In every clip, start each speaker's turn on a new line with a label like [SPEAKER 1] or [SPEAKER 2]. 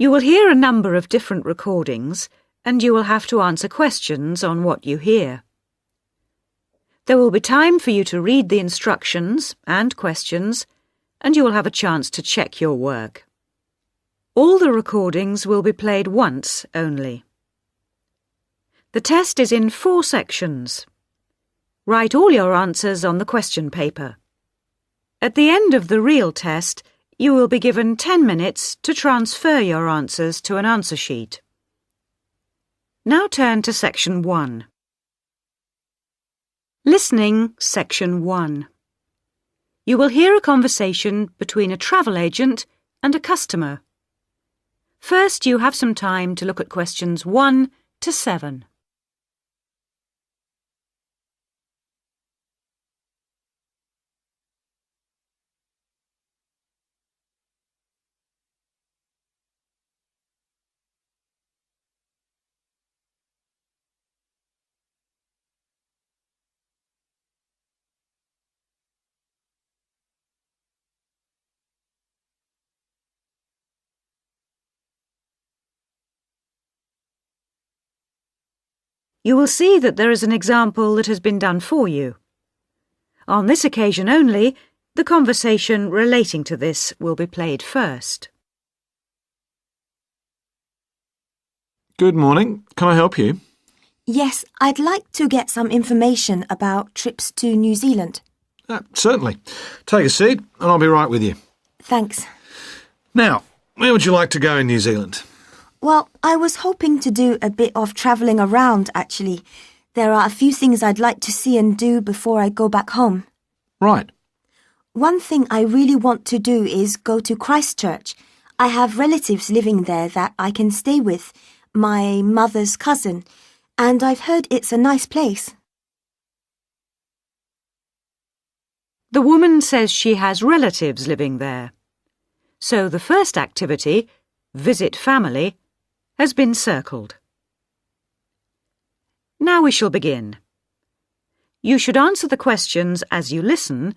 [SPEAKER 1] You will hear a number of different recordings, and you will have to answer questions on what you hear. There will be time for you to read the instructions and questions, and you will have a chance to check your work. All the recordings will be played once only. The test is in 4 sections. Write all your answers on the question paper. At the end of the real test, you will be given 10 minutes to transfer your answers to an answer sheet. Now turn to Section 1. Listening, Section 1. You will hear a conversation between a travel agent and a customer. First, you have some time to look at questions 1 to 7. You will see that there is an example that has been done for you. On this occasion only, the conversation relating to this will be played first.
[SPEAKER 2] Good morning. Can I help you?
[SPEAKER 3] Yes, I'd like to get some information about trips to New Zealand.
[SPEAKER 2] Certainly. Take a seat and I'll be right with you.
[SPEAKER 3] Thanks.
[SPEAKER 2] Now, where would you like to go in New Zealand?
[SPEAKER 3] Well, I was hoping to do a bit of travelling around, actually. There are a few things I'd like to see and do before I go back home.
[SPEAKER 2] Right.
[SPEAKER 3] One thing I really want to do is go to Christchurch. I have relatives living there that I can stay with, my mother's cousin, and I've heard it's a nice place.
[SPEAKER 1] The woman says she has relatives living there. So the first activity, visit family, has been circled. Now we shall begin. You should answer the questions as you listen,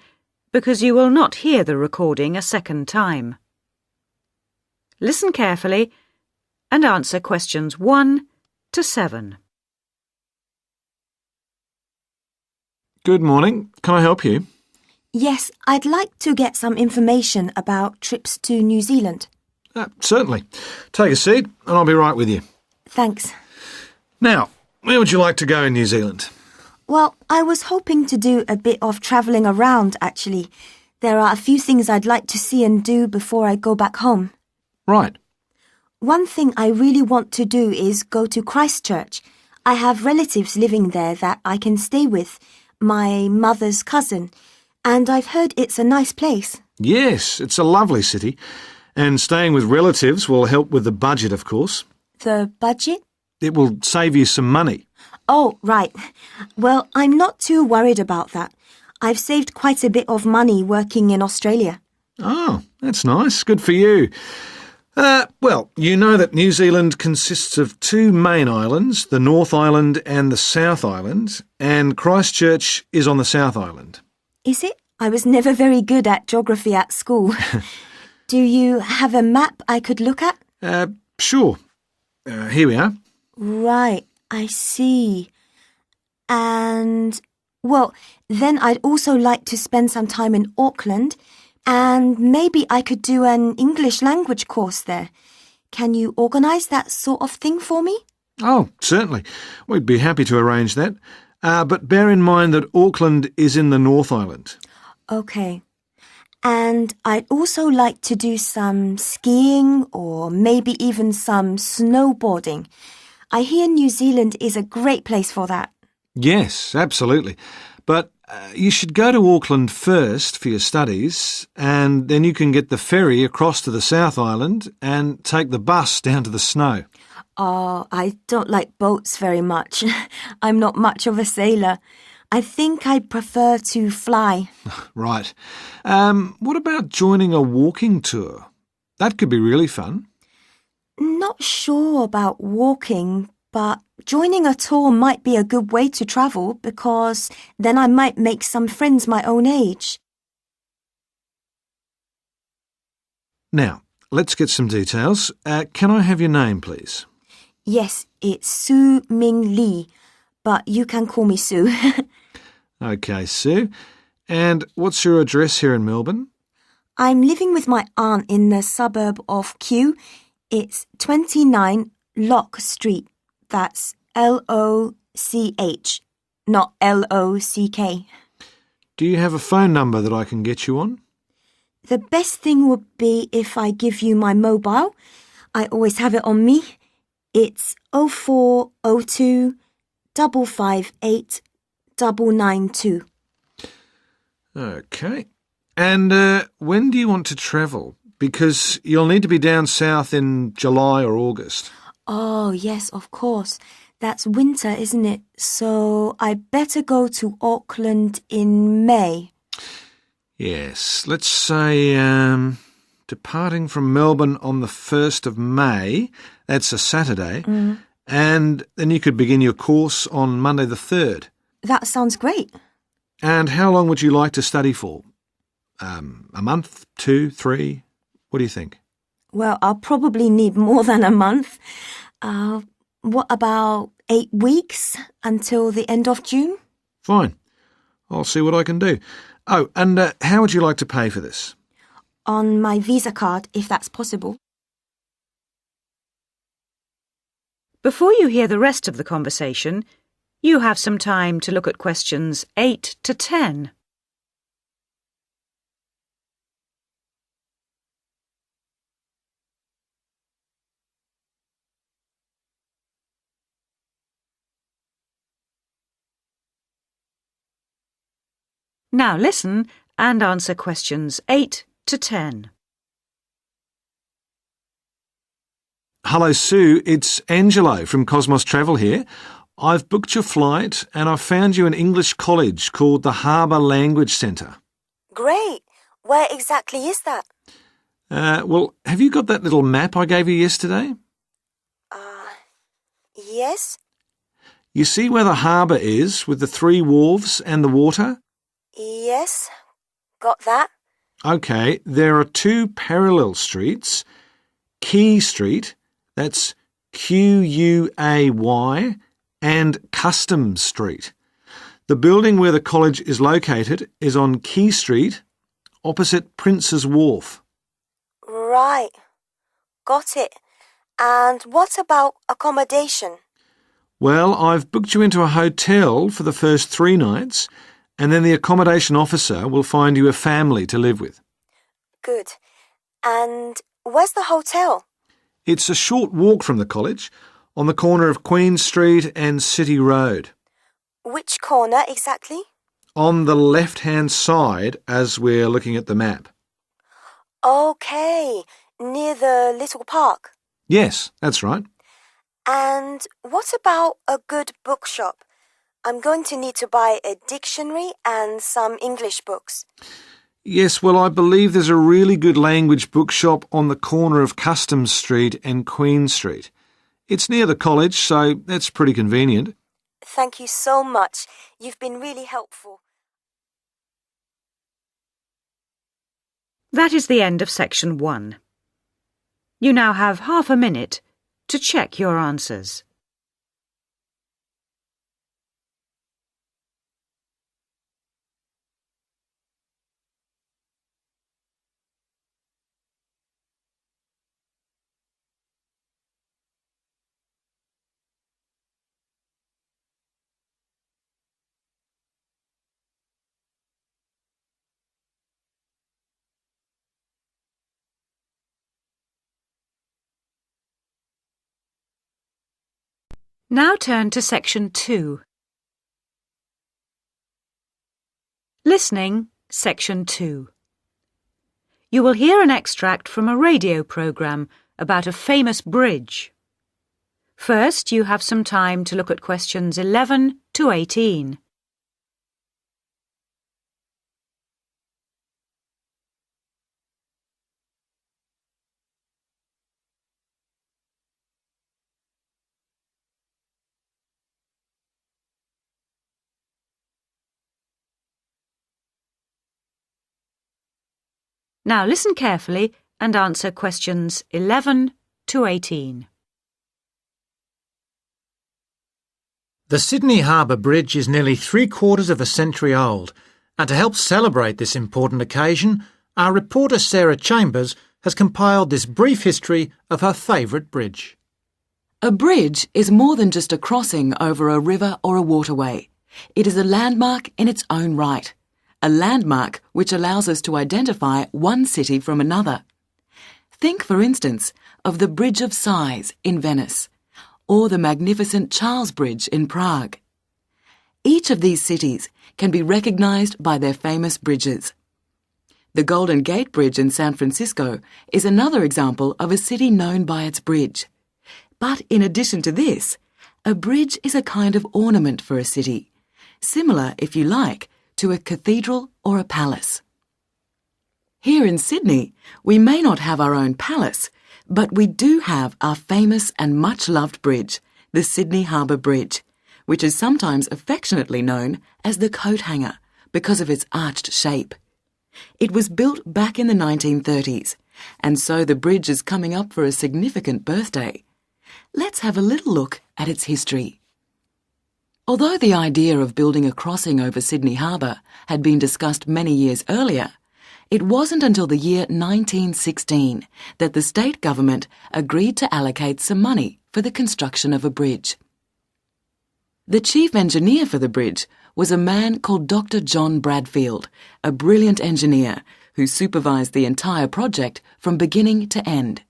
[SPEAKER 1] because you will not hear the recording a second time. Listen carefully and answer questions 1 to 7.
[SPEAKER 2] Good morning. Can I help you?
[SPEAKER 3] Yes, I'd like to get some information about trips to New Zealand.
[SPEAKER 2] Certainly. Take a seat and I'll be right with you.
[SPEAKER 3] Thanks.
[SPEAKER 2] Now, where would you like to go in New Zealand?
[SPEAKER 3] Well, I was hoping to do a bit of travelling around, actually. There are a few things I'd like to see and do before I go back home.
[SPEAKER 2] Right.
[SPEAKER 3] One thing I really want to do is go to Christchurch. I have relatives living there that I can stay with, my mother's cousin, and I've heard it's a nice place.
[SPEAKER 2] Yes, it's a lovely city. And staying with relatives will help with the budget, of course.
[SPEAKER 3] The budget?
[SPEAKER 2] It will save you some money.
[SPEAKER 3] Oh, right. Well, I'm not too worried about that. I've saved quite a bit of money working in Australia.
[SPEAKER 2] Oh, that's nice. Good for you. Well, you know that New Zealand consists of 2 main islands, the North Island and the South Island, and Christchurch is on the South Island.
[SPEAKER 3] Is it? I was never very good at geography at school. Do you have a map I could look at?
[SPEAKER 2] Sure. Here we are.
[SPEAKER 3] Right, I see. And, well, then I'd also like to spend some time in Auckland, and maybe I could do an English language course there. Can you organise that sort of thing for me?
[SPEAKER 2] Oh, certainly. We'd be happy to arrange that. But bear in mind that Auckland is in the North Island.
[SPEAKER 3] OK. And I'd also like to do some skiing or maybe even some snowboarding. I hear New Zealand is a great place for that.
[SPEAKER 2] Yes, absolutely. But you should go to Auckland first for your studies, and then you can get the ferry across to the South Island and take the bus down to the snow.
[SPEAKER 3] Oh, I don't like boats very much. I'm not much of a sailor. I think I prefer to fly.
[SPEAKER 2] Right. What about joining a walking tour? That could be really fun.
[SPEAKER 3] Not sure about walking, but joining a tour might be a good way to travel because then I might make some friends my own age.
[SPEAKER 2] Now, let's get some details. Can I have your name, please?
[SPEAKER 3] Yes, it's Su Ming Lee, but you can call me Sue.
[SPEAKER 2] OK, Sue. And what's your address here in Melbourne?
[SPEAKER 3] I'm living with my aunt in the suburb of Kew. It's 29 Lock Street. That's Loch, not Lock.
[SPEAKER 2] Do you have a phone number that I can get you on?
[SPEAKER 3] The best thing would be if I give you my mobile. I always have it on me. It's 0402 558 992.
[SPEAKER 2] OK. And when do you want to travel? Because you'll need to be down south in July or August.
[SPEAKER 3] Oh, yes, of course. That's winter, isn't it? So I better go to Auckland in May.
[SPEAKER 2] Yes, let's say departing from Melbourne on the 1st of May, that's a Saturday, and then you could begin your course on Monday the 3rd.
[SPEAKER 3] That sounds great.
[SPEAKER 2] And how long would you like to study for? A month, 2, 3? What do you think?
[SPEAKER 3] Well, I'll probably need more than a month. What about 8 weeks until the end of June?
[SPEAKER 2] Fine. I'll see what I can do. Oh, and how would you like to pay for this?
[SPEAKER 3] On my Visa card, if that's possible.
[SPEAKER 1] Before you hear the rest of the conversation, you have some time to look at questions 8 to 10. Now listen and answer questions 8 to 10.
[SPEAKER 2] Hello, Sue. It's Angelo from Cosmos Travel here. I've booked your flight and I've found you an English college called the Harbour Language Centre.
[SPEAKER 3] Great. Where exactly is that?
[SPEAKER 2] Well, have you got that little map I gave you yesterday?
[SPEAKER 3] Yes?
[SPEAKER 2] You see where the harbour is with the 3 wharves and the water?
[SPEAKER 3] Yes. Got that?
[SPEAKER 2] OK, there are 2 parallel streets. Quay Street, that's Quay, and Customs Street. The building where the college is located is on Quay Street, opposite Prince's Wharf.
[SPEAKER 3] Right. Got it. And what about accommodation?
[SPEAKER 2] Well, I've booked you into a hotel for the first 3 nights, and then the accommodation officer will find you a family to live with.
[SPEAKER 3] Good. And where's the hotel?
[SPEAKER 2] It's a short walk from the college, on the corner of Queen Street and City Road.
[SPEAKER 3] Which corner exactly?
[SPEAKER 2] On the left-hand side as we're looking at the map.
[SPEAKER 3] OK, near the little park.
[SPEAKER 2] Yes, that's right.
[SPEAKER 3] And what about a good bookshop? I'm going to need to buy a dictionary and some English books.
[SPEAKER 2] Yes, well, I believe there's a really good language bookshop on the corner of Customs Street and Queen Street. It's near the college, so that's pretty convenient.
[SPEAKER 3] Thank you so much. You've been really helpful.
[SPEAKER 1] That is the end of section 1. You now have half a minute to check your answers. Now turn to section 2. Listening, section 2. You will hear an extract from a radio program about a famous bridge. First, you have some time to look at questions 11 to 18. Now listen carefully and answer questions 11 to 18.
[SPEAKER 4] The Sydney Harbour Bridge is nearly 3/4 of a century old, and to help celebrate this important occasion, our reporter Sarah Chambers has compiled this brief history of her favourite bridge.
[SPEAKER 5] A bridge is more than just a crossing over a river or a waterway. It is a landmark in its own right, a landmark which allows us to identify one city from another. Think, for instance, of the Bridge of Sighs in Venice, or the magnificent Charles Bridge in Prague. Each of these cities can be recognised by their famous bridges. The Golden Gate Bridge in San Francisco is another example of a city known by its bridge. But in addition to this, a bridge is a kind of ornament for a city, similar, if you like, to a cathedral or a palace. Here in Sydney, we may not have our own palace, but we do have our famous and much-loved bridge, the Sydney Harbour Bridge, which is sometimes affectionately known as the coat hanger because of its arched shape. It was built back in the 1930s, and so the bridge is coming up for a significant birthday. Let's have a little look at its history. Although the idea of building a crossing over Sydney Harbour had been discussed many years earlier, it wasn't until the year 1916 that the state government agreed to allocate some money for the construction of a bridge. The chief engineer for the bridge was a man called Dr. John Bradfield, a brilliant engineer who supervised the entire project from beginning to end.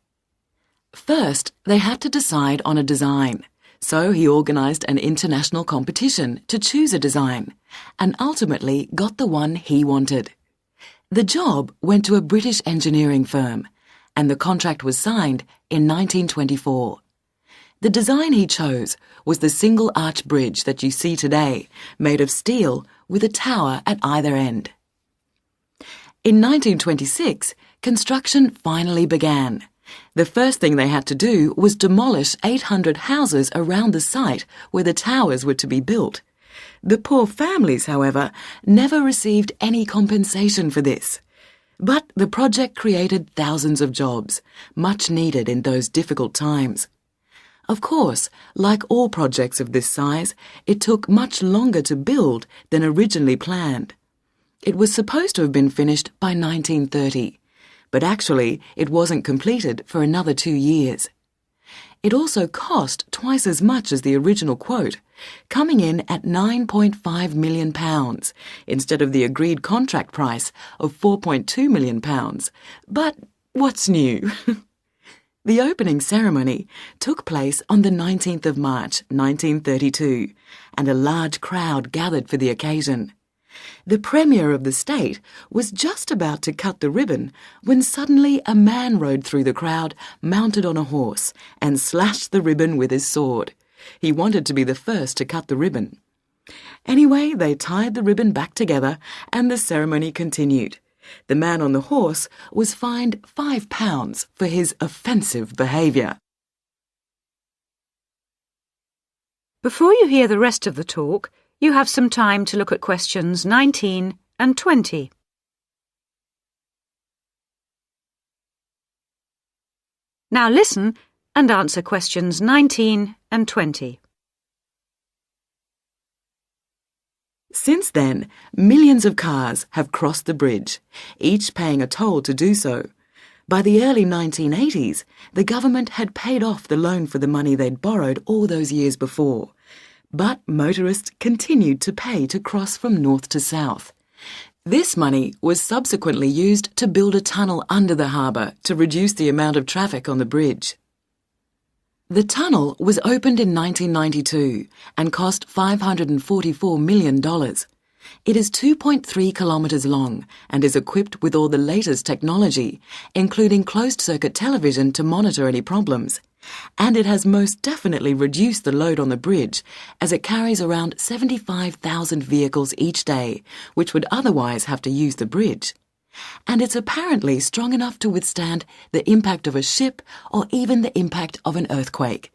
[SPEAKER 5] First, they had to decide on a design, so he organised an international competition to choose a design, and ultimately got the one he wanted. The job went to a British engineering firm, and the contract was signed in 1924. The design he chose was the single arch bridge that you see today, made of steel with a tower at either end. In 1926, construction finally began. The first thing they had to do was demolish 800 houses around the site where the towers were to be built. The poor families, however, never received any compensation for this. But the project created thousands of jobs, much needed in those difficult times. Of course, like all projects of this size, it took much longer to build than originally planned. It was supposed to have been finished by 1930, but actually it wasn't completed for another 2 years. It also cost twice as much as the original quote, coming in at £9.5 million instead of the agreed contract price of £4.2 million. But what's new? The opening ceremony took place on the 19th of March 1932, and a large crowd gathered for the occasion. The Premier of the state was just about to cut the ribbon when suddenly a man rode through the crowd mounted on a horse and slashed the ribbon with his sword. He wanted to be the first to cut the ribbon. Anyway, they tied the ribbon back together and the ceremony continued. The man on the horse was fined £5 for his offensive behaviour.
[SPEAKER 1] Before you hear the rest of the talk, you have some time to look at questions 19 and 20. Now listen and answer questions 19 and 20.
[SPEAKER 5] Since then, millions of cars have crossed the bridge, each paying a toll to do so. By the early 1980s, the government had paid off the loan for the money they'd borrowed all those years before. But motorists continued to pay to cross from north to south. This money was subsequently used to build a tunnel under the harbour to reduce the amount of traffic on the bridge. The tunnel was opened in 1992 and cost $544 million. It is 2.3 kilometres long and is equipped with all the latest technology, including closed-circuit television to monitor any problems. And it has most definitely reduced the load on the bridge, as it carries around 75,000 vehicles each day, which would otherwise have to use the bridge. And it's apparently strong enough to withstand the impact of a ship or even the impact of an earthquake.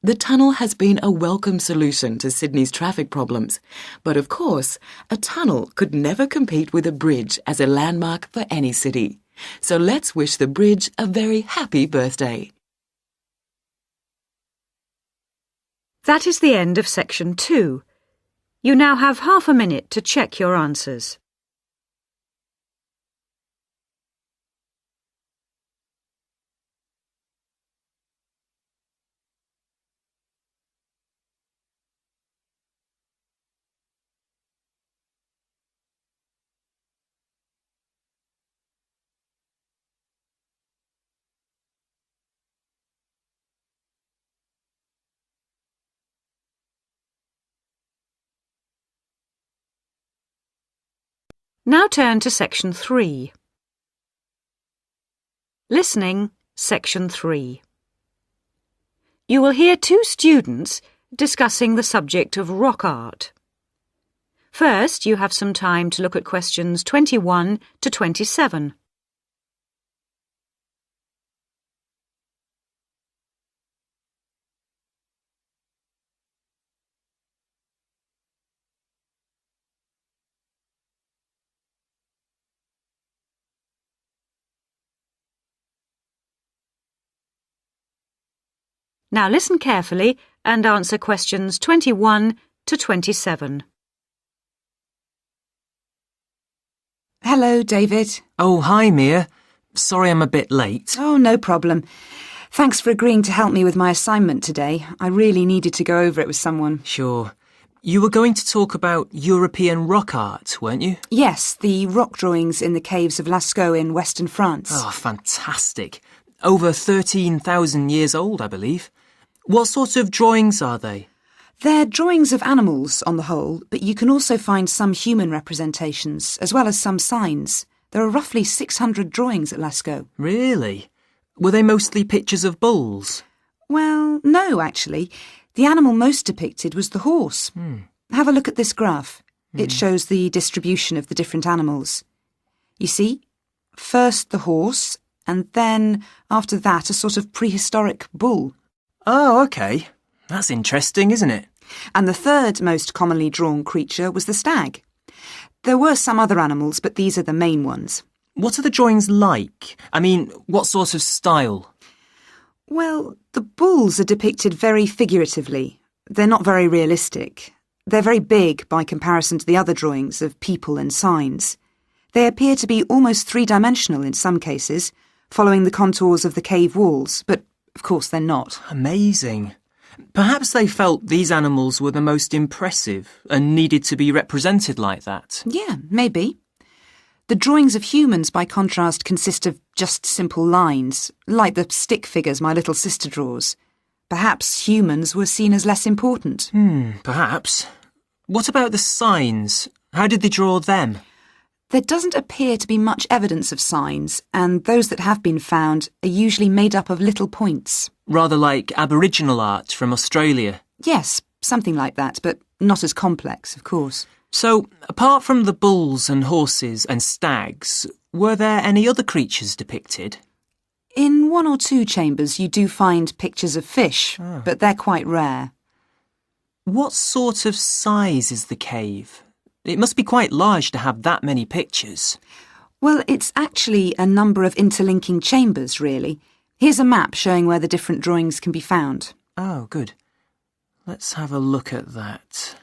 [SPEAKER 5] The tunnel has been a welcome solution to Sydney's traffic problems, but of course, a tunnel could never compete with a bridge as a landmark for any city. So let's wish the bridge a very happy birthday.
[SPEAKER 1] That is the end of section 2. You now have half a minute to check your answers. Now turn to section 3. Listening, section 3. You will hear 2 students discussing the subject of rock art. First, you have some time to look at questions 21 to 27. Now listen carefully and answer questions 21 to 27.
[SPEAKER 6] Hello, David.
[SPEAKER 7] Oh, hi, Mia. Sorry I'm a bit late.
[SPEAKER 6] Oh, no problem. Thanks for agreeing to help me with my assignment today. I really needed to go over it with someone.
[SPEAKER 7] Sure. You were going to talk about European rock art, weren't you?
[SPEAKER 6] Yes, the rock drawings in the caves of Lascaux in western France.
[SPEAKER 7] Oh, fantastic. Over 13,000 years old, I believe. What sort of drawings are they?
[SPEAKER 6] They're drawings of animals on the whole, but you can also find some human representations, as well as some signs. There are roughly 600 drawings at Lascaux.
[SPEAKER 7] Really? Were they mostly pictures of bulls?
[SPEAKER 6] Well, no, actually. The animal most depicted was the horse. Have a look at this graph. It shows the distribution of the different animals. You see, first the horse, and then, after that, a sort of prehistoric bull.
[SPEAKER 7] Oh, OK. That's interesting, isn't it?
[SPEAKER 6] And the third most commonly drawn creature was the stag. There were some other animals, but these are the main ones.
[SPEAKER 7] What are the drawings like? I mean, what sort of style?
[SPEAKER 6] Well, the bulls are depicted very figuratively. They're not very realistic. They're very big by comparison to the other drawings of people and signs. They appear to be almost three-dimensional in some cases, following the contours of the cave walls, but of course they're not.
[SPEAKER 7] Amazing. Perhaps they felt these animals were the most impressive and needed to be represented like that.
[SPEAKER 6] Yeah, maybe. The drawings of humans, by contrast, consist of just simple lines, like the stick figures my little sister draws. Perhaps humans were seen as less important.
[SPEAKER 7] Perhaps. What about the signs? How did they draw them?
[SPEAKER 6] There doesn't appear to be much evidence of signs, and those that have been found are usually made up of little points.
[SPEAKER 7] Rather like Aboriginal art from Australia.
[SPEAKER 6] Yes, something like that, but not as complex, of course.
[SPEAKER 7] So, apart from the bulls and horses and stags, were there any other creatures depicted?
[SPEAKER 6] In 1 or 2 chambers you do find pictures of fish, but they're quite rare.
[SPEAKER 7] What sort of size is the cave? It must be quite large to have that many pictures.
[SPEAKER 6] Well, it's actually a number of interlinking chambers, really. Here's a map showing where the different drawings can be found.
[SPEAKER 7] Oh, good. Let's have a look at that.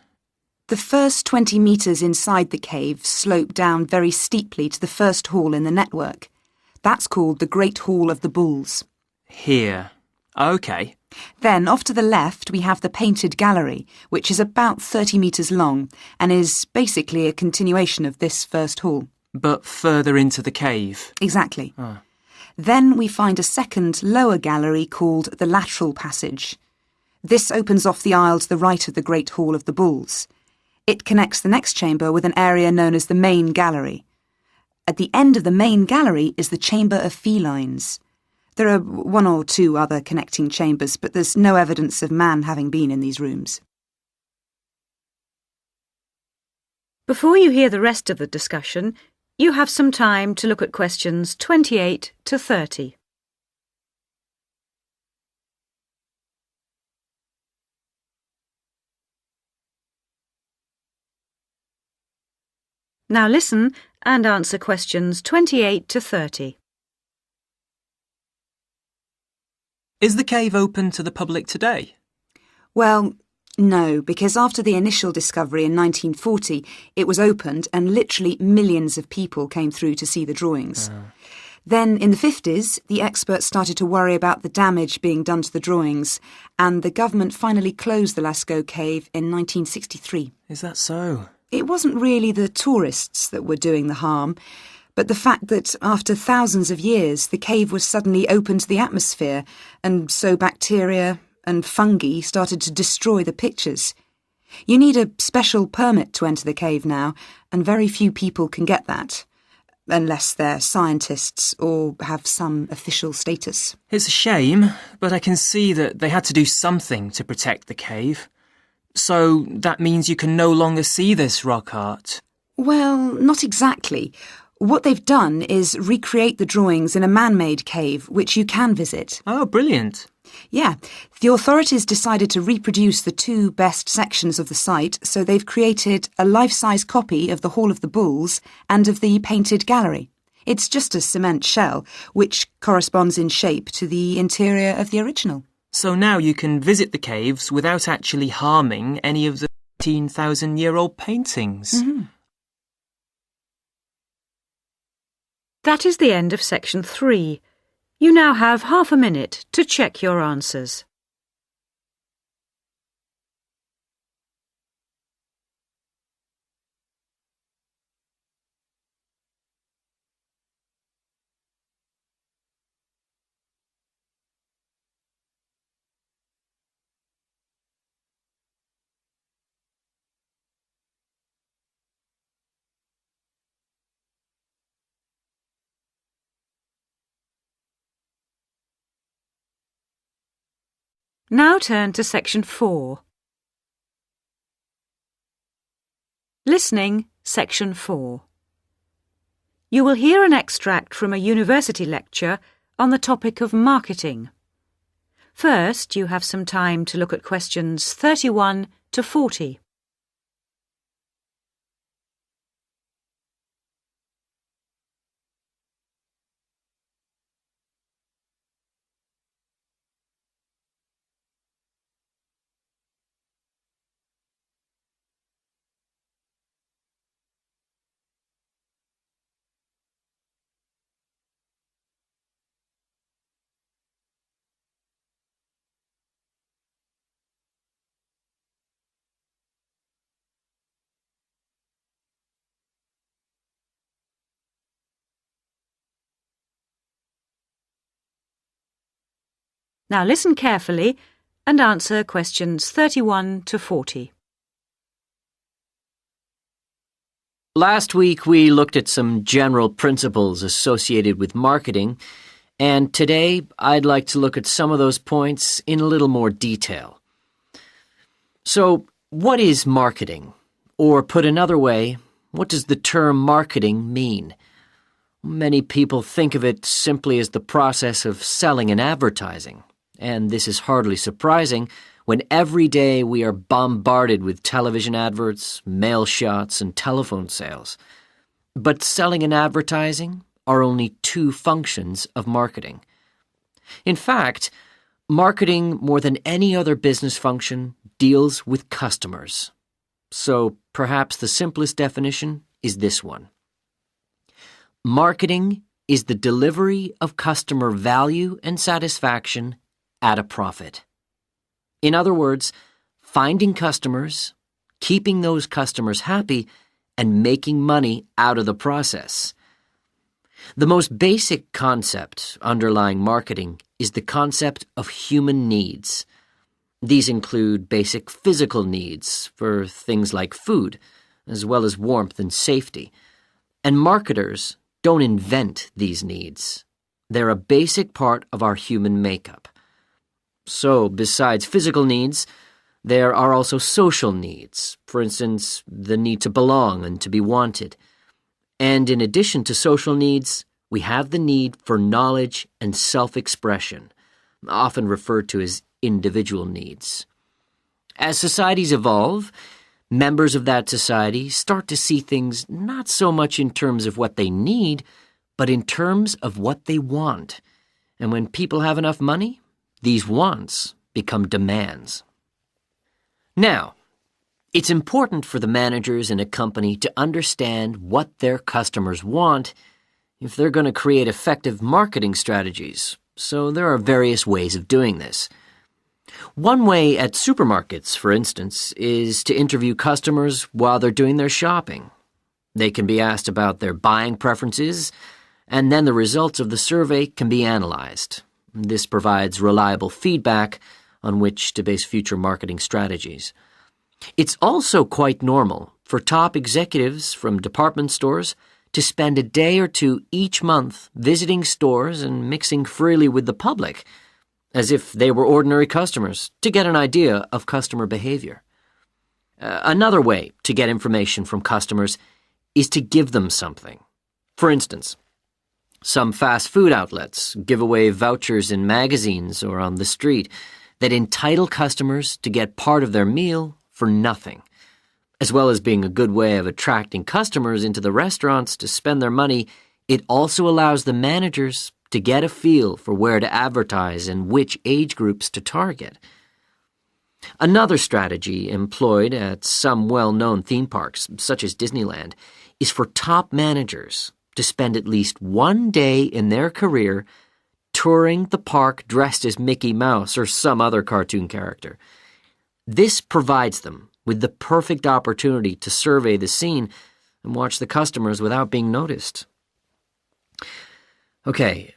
[SPEAKER 6] The first 20 metres inside the cave slope down very steeply to the first hall in the network. That's called the Great Hall of the Bulls.
[SPEAKER 7] Here. OK.
[SPEAKER 6] Then, off to the left, we have the Painted Gallery, which is about 30 metres long and is basically a continuation of this first hall.
[SPEAKER 7] But further into the cave.
[SPEAKER 6] Exactly. Then we find a second, lower gallery called the Lateral Passage. This opens off the aisle to the right of the Great Hall of the Bulls. It connects the next chamber with an area known as the Main Gallery. At the end of the Main Gallery is the Chamber of Felines. There are 1 or 2 other connecting chambers, but there's no evidence of man having been in these rooms.
[SPEAKER 1] Before you hear the rest of the discussion, you have some time to look at questions 28 to 30. Now listen and answer questions 28 to 30.
[SPEAKER 7] Is the cave open to the public today?
[SPEAKER 6] Well, no, because after the initial discovery in 1940, it was opened and literally millions of people came through to see the drawings. Then, in the 50s, the experts started to worry about the damage being done to the drawings, and the government finally closed the Lascaux cave in 1963.
[SPEAKER 7] Is that so?
[SPEAKER 6] It wasn't really the tourists that were doing the harm, but the fact that after thousands of years, the cave was suddenly open to the atmosphere, and so bacteria and fungi started to destroy the pictures. You need a special permit to enter the cave now, and very few people can get that, unless they're scientists or have some official status.
[SPEAKER 7] It's a shame, but I can see that they had to do something to protect the cave. So that means you can no longer see this rock art.
[SPEAKER 6] Well, not exactly. What they've done is recreate the drawings in a man-made cave, which you can visit.
[SPEAKER 7] Oh, brilliant.
[SPEAKER 6] Yeah, the authorities decided to reproduce the two best sections of the site, so they've created a life-size copy of the Hall of the Bulls and of the painted gallery. It's just a cement shell, which corresponds in shape to the interior of the original.
[SPEAKER 7] So now you can visit the caves without actually harming any of the 13,000-year-old paintings.
[SPEAKER 6] Mm-hmm.
[SPEAKER 1] That is the end of section 3. You now have half a minute to check your answers. Now turn to section 4. Listening, section 4. You will hear an extract from a university lecture on the topic of marketing. First, you have some time to look at questions 31 to 40. Now listen carefully and answer questions 31 to 40.
[SPEAKER 8] Last week we looked at some general principles associated with marketing, and today I'd like to look at some of those points in a little more detail. So, what is marketing? Or put another way, what does the term marketing mean? Many people think of it simply as the process of selling and advertising. And this is hardly surprising when every day we are bombarded with television adverts, mail shots, and telephone sales. But selling and advertising are only two functions of marketing. In fact, marketing, more than any other business function, deals with customers. So perhaps the simplest definition is this one. Marketing is the delivery of customer value and satisfaction at a profit. In other words, finding customers, keeping those customers happy, and making money out of the process. The most basic concept underlying marketing is the concept of human needs. These include basic physical needs for things like food, as well as warmth and safety. And marketers don't invent these needs. They're a basic part of our human makeup. So, besides physical needs, there are also social needs, for instance, the need to belong and to be wanted. And in addition to social needs, we have the need for knowledge and self-expression, often referred to as individual needs. As societies evolve, members of that society start to see things not so much in terms of what they need, but in terms of what they want. And when people have enough money, these wants become demands. Now, it's important for the managers in a company to understand what their customers want if they're going to create effective marketing strategies, so there are various ways of doing this. One way at supermarkets, for instance, is to interview customers while they're doing their shopping. They can be asked about their buying preferences, and then the results of the survey can be analyzed. This provides reliable feedback on which to base future marketing strategies. It's also quite normal for top executives from department stores to spend a day or two each month visiting stores and mixing freely with the public, as if they were ordinary customers, to get an idea of customer behavior. Another way to get information from customers is to give them something. For instance, some fast food outlets give away vouchers in magazines or on the street that entitle customers to get part of their meal for nothing. As well as being a good way of attracting customers into the restaurants to spend their money, it also allows the managers to get a feel for where to advertise and which age groups to target. Another strategy employed at some well-known theme parks, such as Disneyland, is for top managers to spend at least one day in their career touring the park dressed as Mickey Mouse or some other cartoon character. This provides them with the perfect opportunity to survey the scene and watch the customers without being noticed. Okay,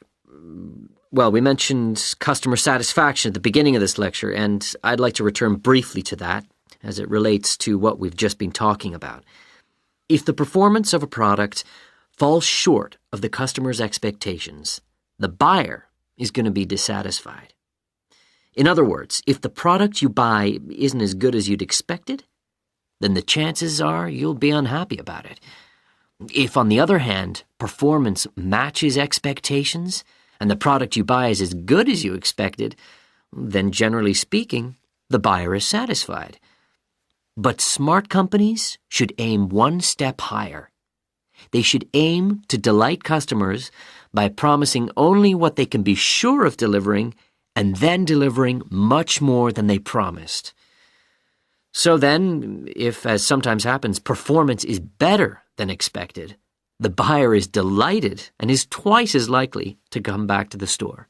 [SPEAKER 8] well, we mentioned customer satisfaction at the beginning of this lecture, and I'd like to return briefly to that as it relates to what we've just been talking about. If the performance of a product falls short of the customer's expectations, the buyer is going to be dissatisfied. In other words, if the product you buy isn't as good as you'd expected, then the chances are you'll be unhappy about it. If, on the other hand, performance matches expectations and the product you buy is as good as you expected, then generally speaking, the buyer is satisfied. But smart companies should aim one step higher. They should aim to delight customers by promising only what they can be sure of delivering and then delivering much more than they promised. So then, if, as sometimes happens, performance is better than expected, the buyer is delighted and is twice as likely to come back to the store.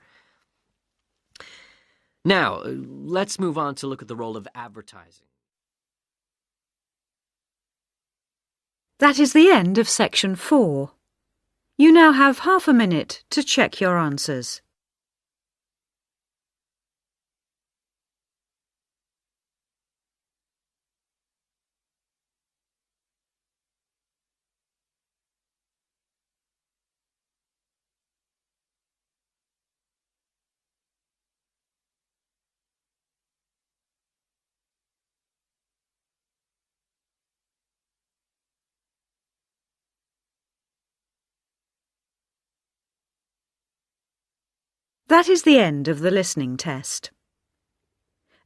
[SPEAKER 8] Now, let's move on to look at the role of advertising.
[SPEAKER 1] That is the end of section 4. You now have half a minute to check your answers. That is the end of the listening test.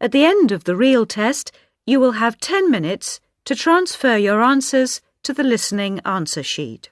[SPEAKER 1] At the end of the real test, you will have 10 minutes to transfer your answers to the listening answer sheet.